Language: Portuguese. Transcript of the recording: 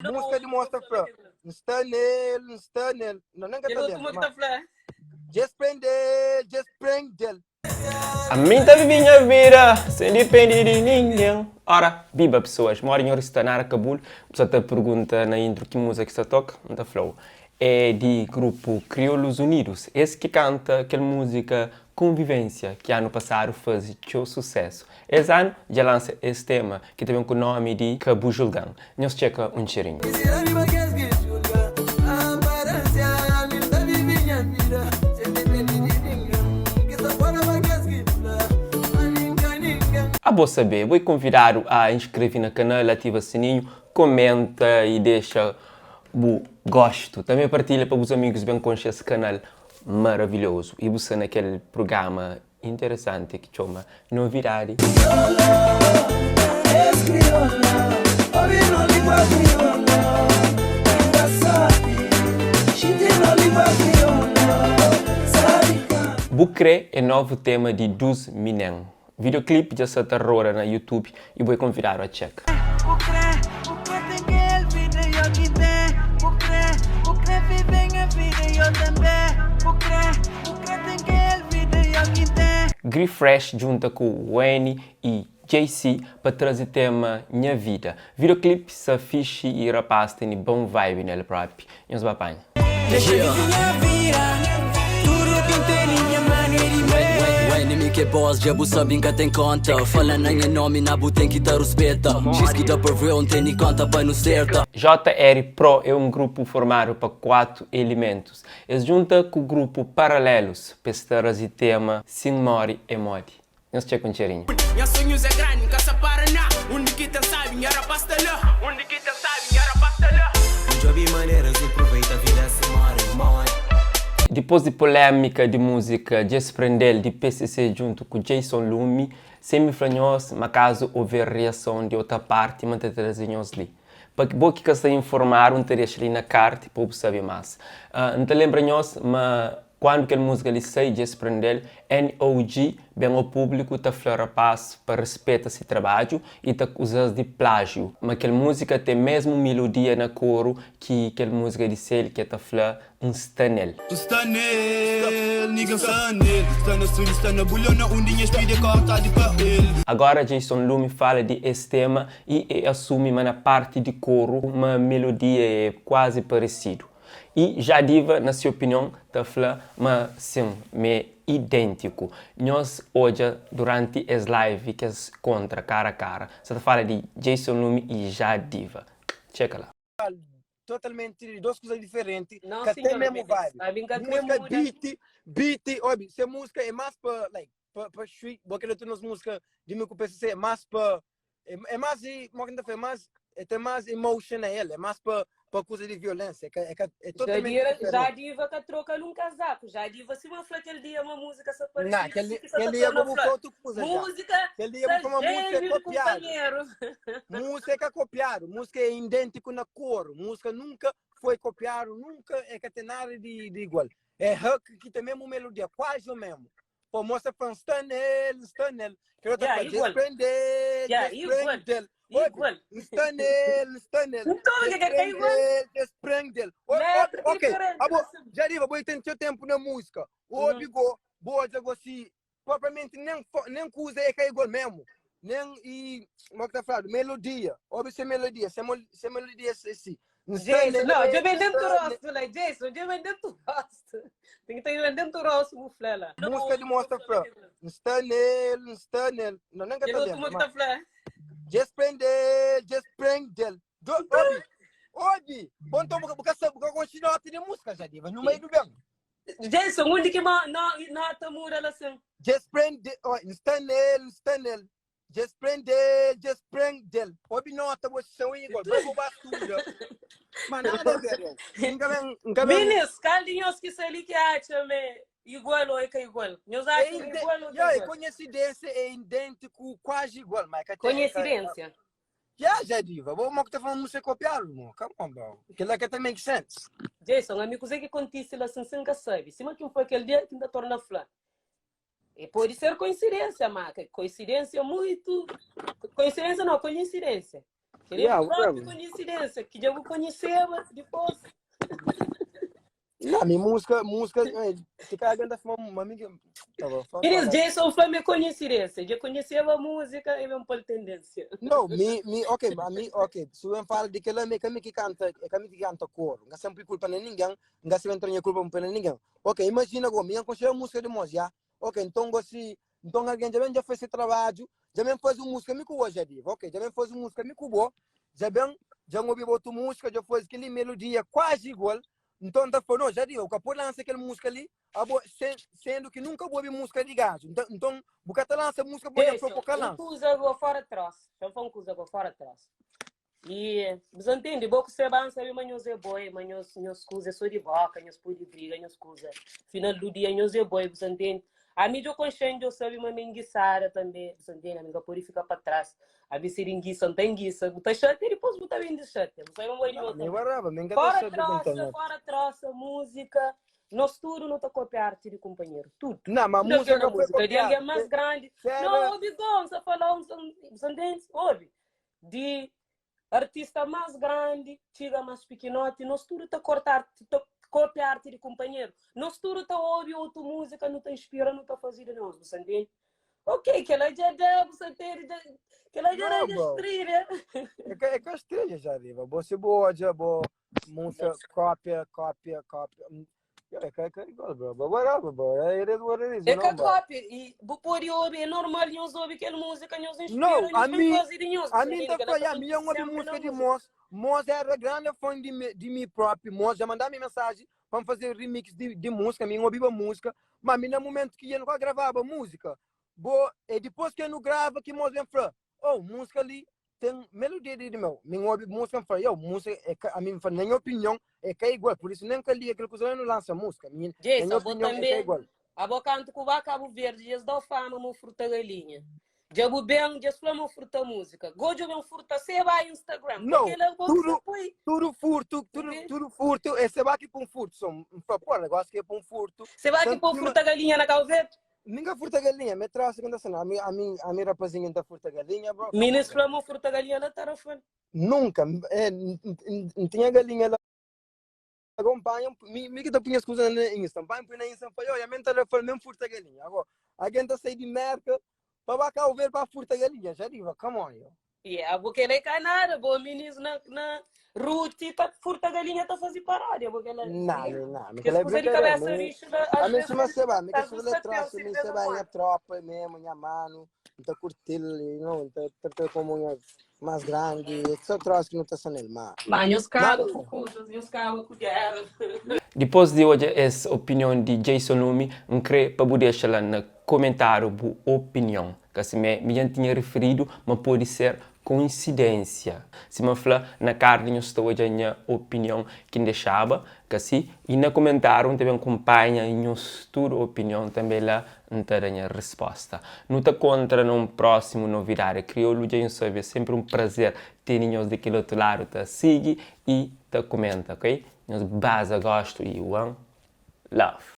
Música de Monster Fla. Stanel. Não, nem que tá lendo. Just prendel. A mim tá vivendo a vida sem depender de ninguém. Ora, viva pessoas, moro em Oristanar, Cabul. Você te pergunta na intro que música que você toca, não tá flow. É de grupo Crioulos Unidos. Esse que canta aquela música Convivência, que ano passado fez seu sucesso. Esse ano já lança esse tema, que tem o nome de Cabu Julgan. Nós checa um cheirinho. A vou saber, vou convidar a inscrever no canal, ativa o sininho, comenta e deixa o gosto. Também partilha para os amigos bem com esse canal maravilhoso. E você naquele programa interessante que chama Novidade. Bucre é novo tema de Dus Minen. Videoclipe já está terror na YouTube e vou convidar a check. Gri Fresh junta com Wayne e JC para trazer tema Minha Vida. Videoclipe se fixe e rapaz tem bom vibe nele próprio. E uns bapanha. Que boss, já buça binga tem conta. Fala na minha nome, na bu tem que dar respeita. X que dá para ver, não tem nem conta para não certa. JR Pro é um grupo formado por 4 elementos. Eles juntam com o grupo Paralelos para trazer tema Sim Mori e Modi. Nós checa um cheirinho. Minha sonhos é grande, nunca se para não. Onde que tem sabe, era pasta lá. Onde que tem sabe, era pasta lá. Já vi maneiras de aproveitar a vida sem mori. Depois de polêmica de música Just Prendel de PCC junto com Jason Lumi, semi-franhos, mas caso houver reação de outra parte, mantém-nos ali. Para que você que está informar, não teria ali na carta para saber mais. Não te lembra-nos, mas quando aquela música lhe sai, Just Prendel, NOG, bem o público, está falando rapaz para respeitar esse trabalho e está acusando de plágio. Mas aquela música tem mesmo melodia na coro que aquela música de Sel que está falando um stanel. Agora Jason Lumi fala de esse tema e assume que na parte de coro uma melodia é quase parecida. E já diva, na sua opinião, está falando, mas sim, é idêntico. Nós hoje, durante as lives que é contra cara a cara, você fala de Jason Lumi e já diva. Checa lá. Totalmente duas coisas diferentes. Não, que sim, tem mesmo vibe. Música beat, se música é mais para street, porque eu tenho música de mim com PCC, é mais para é mais tem mais emotion a ela, é mais para coisa de violência, é totalmente diferente. Já diva que troca num casaco, já diva se uma flor aquele dia uma música se aparecer. Não, aquele dia vamos para outra coisa. Música, aquele dia vamos para uma música copiada. Música é copiado, música é idêntico na cor, música nunca foi copiado, nunca é que tem nada de igual. É rock que tem mesmo melodia, quase o mesmo. Pô, mostra para Stanel, que eu estou para Just Prendel, igual. Stanel. Just Prendel. Ok, já digo, vou ter tempo na música. O bigo, boa digo assim, propriamente nem coisa é que é igual mesmo. Nem e como está falando, melodia. Observe melodia, se melodia assim. Jason, não, eu venho dentro do rosto, né? Jason, eu venho dentro do rosto. Tem que estar dentro do rosto, buflela. Música de Monster Fla. Stanel. Não, nem que tá lendo. Just Prendel. Obi, bom então, porque continuar a ter música, já diva, no meio do bem. Jason, onde que não está mura relação? Just Prendel, Stanel. Just Prendel. Obi nota você são igual, vamos bastura. Mas nada a ver. Meninos, caldinhos que se lhe que acha igual ou é que igual? Nós achamos igual ou igual? Coincidência é idêntico, quase igual, mas coincidência. Já diva, vamos que tá falando música copiada, irmão. Come on, bro. Aquilo é que também make sense. Jason, amigo, sei que acontece lá sem sabe. Se que foi aquele dia que ainda torna flã. E pode ser coincidência, mas coincidência muito... Coincidência não, coincidência. Queremos própria coincidência, que já vou conhecer depois. Não, minha música, que caga da uma amiga. Eles Jason foi minha coincidência, já conhecia a música e mesmo por tendência. Não, ok, se eu falo de que ela é que canta coro, não sempre culpa de ninguém, não se entra em culpa para ninguém. Ok, imagina agora, minha conchega música de música, ok, então alguém já fez esse trabalho, já me faz uma música me cubo já digo, ok, já me faz uma música me cubo, já ouvi outra música, já faz aquele melodia quase igual. Então, tá falando, já digo, o capô lança aquela música ali, sendo que nunca ouvi música de gajo. Então, o cara lança música boa para o canal. Não usa agora fora atrás. Já foi um usa agora fora atrás. E, você entende? Boa que você vai saber, mas não é boi, mas não escusa só de boca, não escusa de briga, não escusa. Final do dia, não é boi, você entende? A mídia consciente, eu sabe, uma menguiçara também, você entende? A minha pode ficar para trás. A minha seringuiça, não tem guiça. Botar chate e depois botar bem de chate. Você não vai fora troça, música. Nós tudo não está copiar arte de companheiro. Tudo. Não, mas música de alguém mais grande. Não, ouve bom, você falou, você entende? Ouve. De artista mais grande, chega mais pequenote, nós tudo está cortar, copiar arte de companheiro. Nós tudo está ouvir outra música, não está inspirando, não está fazendo nós, você entende? Ok, que ela já deu, você entende? Que ela já deu estrela. É que a estrela já deu. Você boa, já boa, música, cópia. É igual, bro. Whatever, bro. It is what it is. É que cópia. E por ouvir, é normal, nós ouvir aquela música, nós inspiramos, a mim tá falando, eu ouvi música de Moz era grande fã de mim próprio. Moz já mandava minha mensagem para fazer remix de música, eu ouvi a música, mas no momento que eu não gravava música, e depois que eu não grava, que Moz vem falar, música ali tem melodia de meu. Me ouve música, eu música, a minha na minha opinião, é que é igual, por isso nem que ali aquele coisa não lança música. Na minha opinião, é que é igual. A boca ante Cuba, Cabo Verde, eles dão fama, uma fruta galinha. Já vou bem, já falamos uma fruta música. Gosto de uma fruta, você vai no Instagram. Não, tudo furto, você vai aqui para um furto, pô, negócio que é para um furto. Você vai aqui para fruta galinha na Cabo Verde? Ninguém furta galinha, me traz a segunda cena. A minha rapazinha da furta galinha, bro. Minas falamos fruta galinha na Tarafã. Nunca, não tinha galinha lá. Acompanham, me que tu punhas coisas na Insta, pai põe na Insta, foi olha, men telefone mesmo furta galinha. Agora, a gente sai de merca para cá ver para furta galinha, já digo, come on, yo. Yeah, porque ele cai nada, bo minis na ruti tá furta galinha tá fazendo paródia, porque ela não, que as coisas de cabeça rixa a mim se vai, me que se vai traço, me se vai a tropa mesmo, minha mano, então curtir, não, então como mais grande, só troço que não tá sendo mal. Mas os cabos com coisas, os cabos com guerra. Depois de hoje essa opinião de Jason Lumi, eu creio para poder deixar lá no comentário a opinião, que se me tinha referido, mas pode ser coincidência. Se me falar na carne, eu estou a minha opinião que deixava, que assim, e no comentário também acompanha e nos tua opinião também lá, não tem a resposta. Não te contra num próximo novidade. Crioulo já é sempre um prazer ter nós daquele outro lado, te siga e te comenta, ok? Nós base gosto e one love.